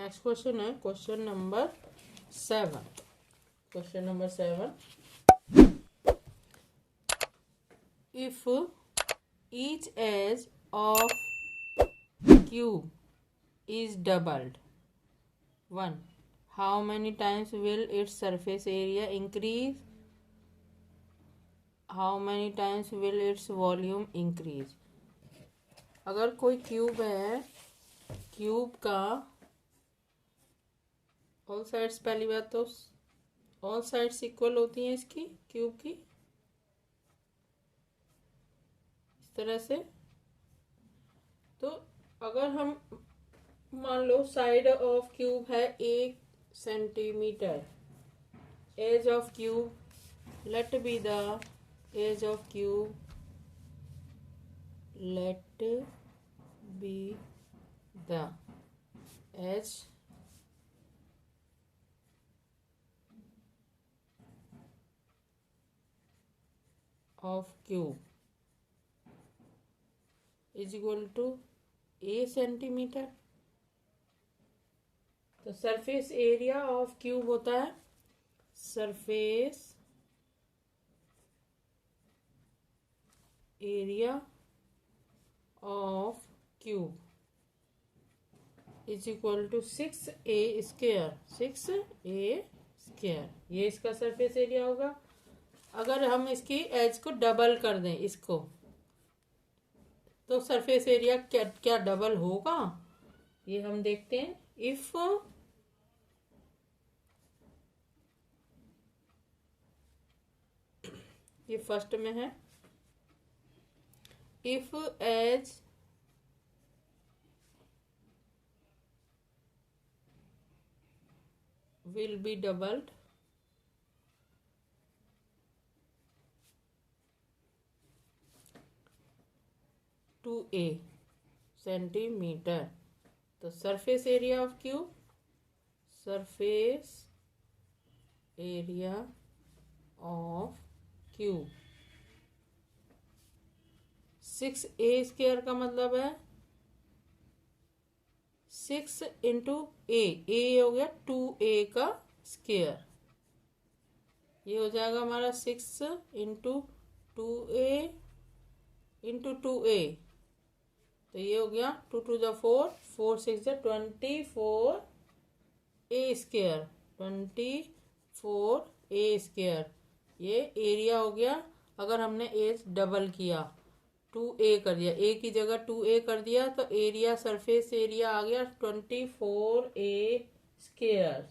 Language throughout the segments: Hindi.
नेक्स्ट क्वेश्चन है question number 7। Question number 7, if each edge of cube is doubled, 1, how many times will its surface area increase? How many times will its volume increase? अगर कोई क्यूब है, क्यूब का ऑल साइड्स, पहली बात तो ऑल साइड्स इक्वल होती हैं इसकी क्यूब की, इस तरह से। तो अगर हम मान लो साइड ऑफ क्यूब है 1 centimetre, edge of cube let be the edge of cube, let be the edge of cube is equal to a centimetre. तो सरफेस एरिया ऑफ क्यूब होता है, surface area of cube is equal to 6a square, 6a square, ये इसका सरफेस एरिया होगा। अगर हम इसकी एज को डबल कर दें इसको, तो सरफेस एरिया क्या क्या डबल होगा, ये हम देखते हैं। इफ ये फर्स्ट में है, if edge will be doubled, two a centimetre, तो surface area of cube, surface area of cube 6a square का मतलब है 6 इंटू ए हो गया 2a का स्क्वायर, ये हो जाएगा हमारा 6 इंटू 2a इंटू 2a, तो ये हो गया 2 to the 4, 4 6 the 24 a square, 24 a square, ये एरिया हो गया। अगर हमने एज डबल किया, 2a कर दिया, ए की जगह 2a कर दिया, तो एरिया सरफेस एरिया आ गया 24 ए स्क्वायर,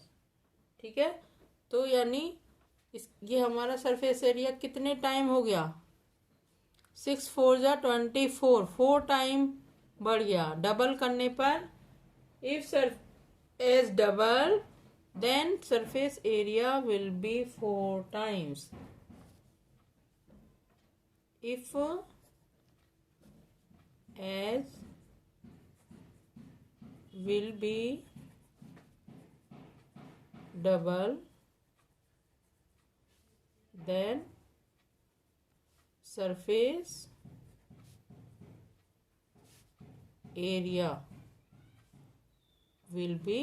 ठीक है। तो यानी ये हमारा सरफेस एरिया कितने टाइम हो गया, 6 4 जा 24, 4 टाइम बढ़ गया। डबल करने पर if edge double then surface area will be 4 times. If edge will be double then surface area will be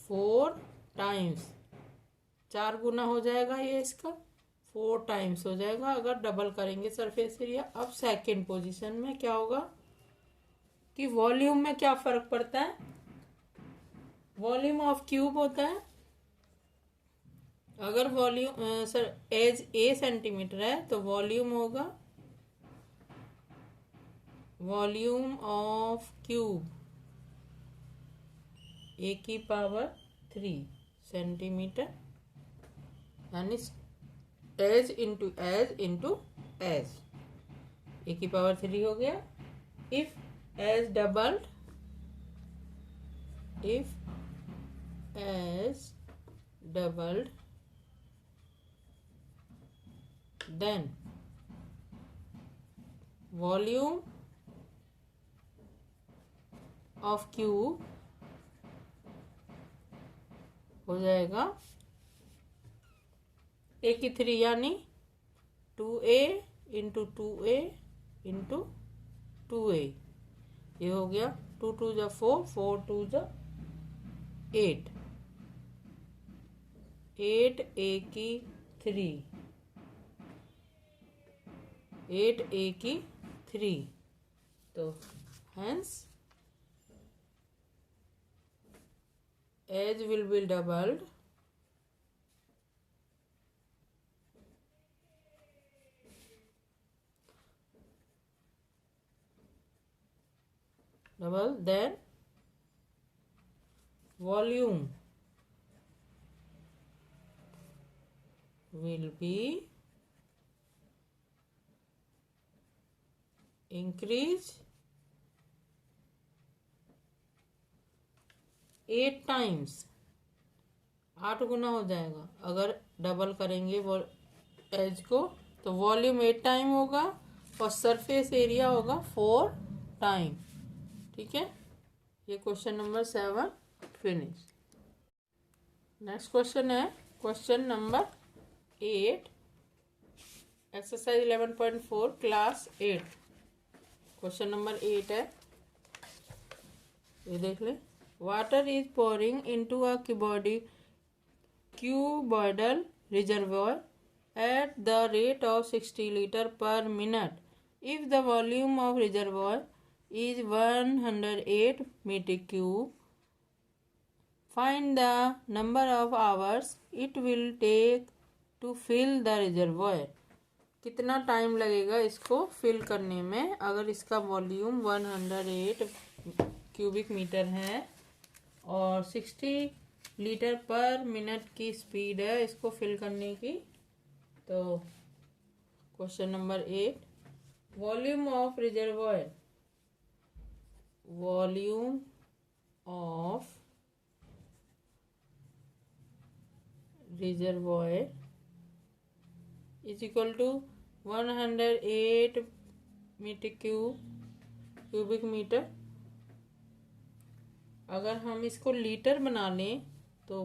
4 times, 4 गुना हो जाएगा ये इसका, 4 टाइम्स हो जाएगा अगर डबल करेंगे सरफेस एरिया। अब सेकेंड पोजीशन में क्या होगा कि वॉल्यूम में क्या फर्क पड़ता है, वॉल्यूम ऑफ क्यूब होता है, अगर वॉल्यूम एज ए सेंटीमीटर है तो वॉल्यूम होगा वॉल्यूम ऑफ क्यूब ए की पावर 3 सेंटीमीटर, यानी edge into edge into edge, a की पावर 3 हो गया। If edge doubled, if edge doubled then volume of cube हो जाएगा ए की 3 यानी 2a into 2a into 2a, ये हो गया 2 2 जा 4, 4 2 जा 8, 8 ए की 3, 8 ए की 3, तो hence edge will be doubled, then volume will be increase 8 times, 8 गुना हो जाएगा अगर डबल करेंगे वो एज को, तो वॉल्यूम 8 टाइम होगा और सरफेस एरिया होगा 4 टाइम। ठीक है, ये question number 7 finish. Next question है question number 8, exercise 11.4 class 8। Question number 8 है, ये देख ले। Water is pouring into a cuboidal reservoir at the rate of 60 liter per minute. If the volume of reservoir is 108 meter cube, find the number of hours it will take to fill the reservoir. कितना टाइम लगेगा इसको फिल करने में अगर इसका वॉल्यूम 108 क्यूबिक मीटर है और 60 लीटर पर मिनट की स्पीड है इसको फिल करने की। तो question number 8, volume of reservoir, volume of reservoir is equal to 108 metre cubic metre. अगर हम इसको लीटर बना लें तो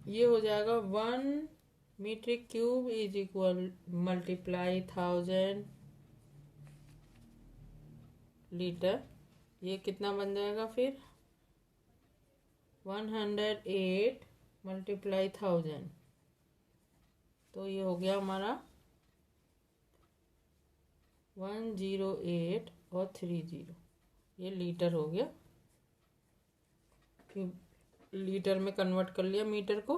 ये हो जाएगा 1 metre cube is equal multiply 1000 litre. ये कितना बन जाएगा फिर 108 मल्टीप्लाई 1000, तो ये हो गया हमारा 108 और 30, ये लीटर हो गया। लीटर में कन्वर्ट कर लिया मीटर को।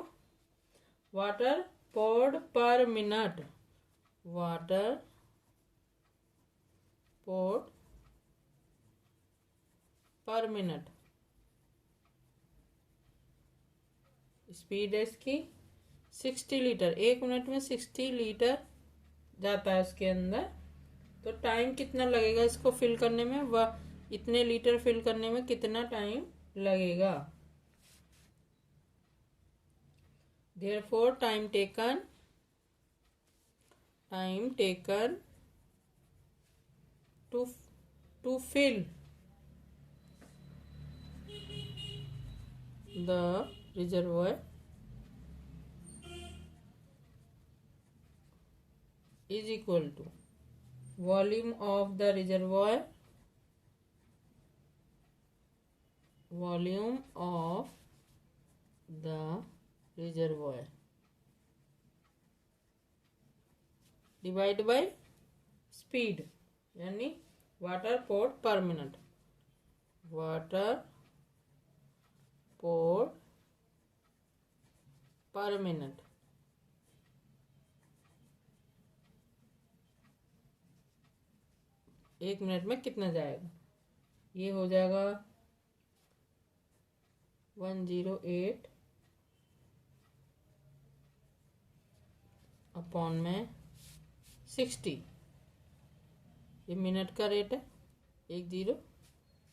Water poured per minute, water poured per minute, speed है इसकी 60 लीटर, 1 मिनट में 60 लीटर जाता है उसके अंदर। तो टाइम कितना लगेगा इसको फिल करने में, वह इतने लीटर फिल करने में कितना टाइम लगेगा। Therefore time taken to fill the reservoir is equal to volume of the reservoir, volume of the reservoir divide by speed, यानी water poured per minute, water poured per minute. एक मिनट में कितना जाएगा, ये हो जाएगा 108 अपॉन में 60, ये मिनट का रेट है 10,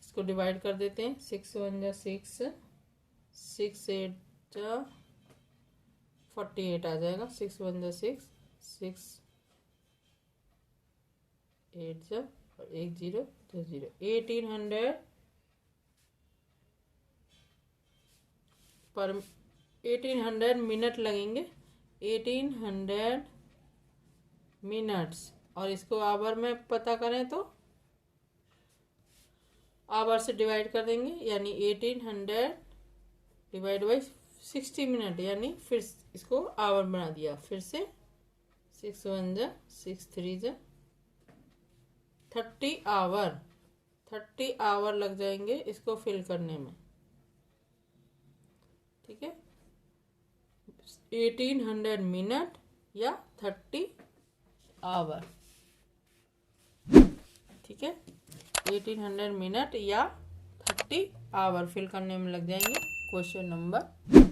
इसको डिवाइड कर देते हैं। 6 1 जा 6, 6 8 जा 48 आ जाएगा। 6 1 जा 6, 6 8 जा और 10 तो 0, 1800 पर 1800 मिनट लगेंगे, 1800 मिनट्स। और इसको आवर में पता करें तो आवर से डिवाइड कर देंगे, यानी 1800 डिवाइड बाई 60 मिनट, यानी फिर इसको आवर बना दिया। फिर से 6 1 जा 6 3 जा 30 आवर, 30 आवर लग जाएंगे इसको फिल करने में। ठीक है, 1800 मिनट या 30 आवर। ठीक है, 1800 मिनट या 30 आवर फिल करने में लग जाएंगे। Question number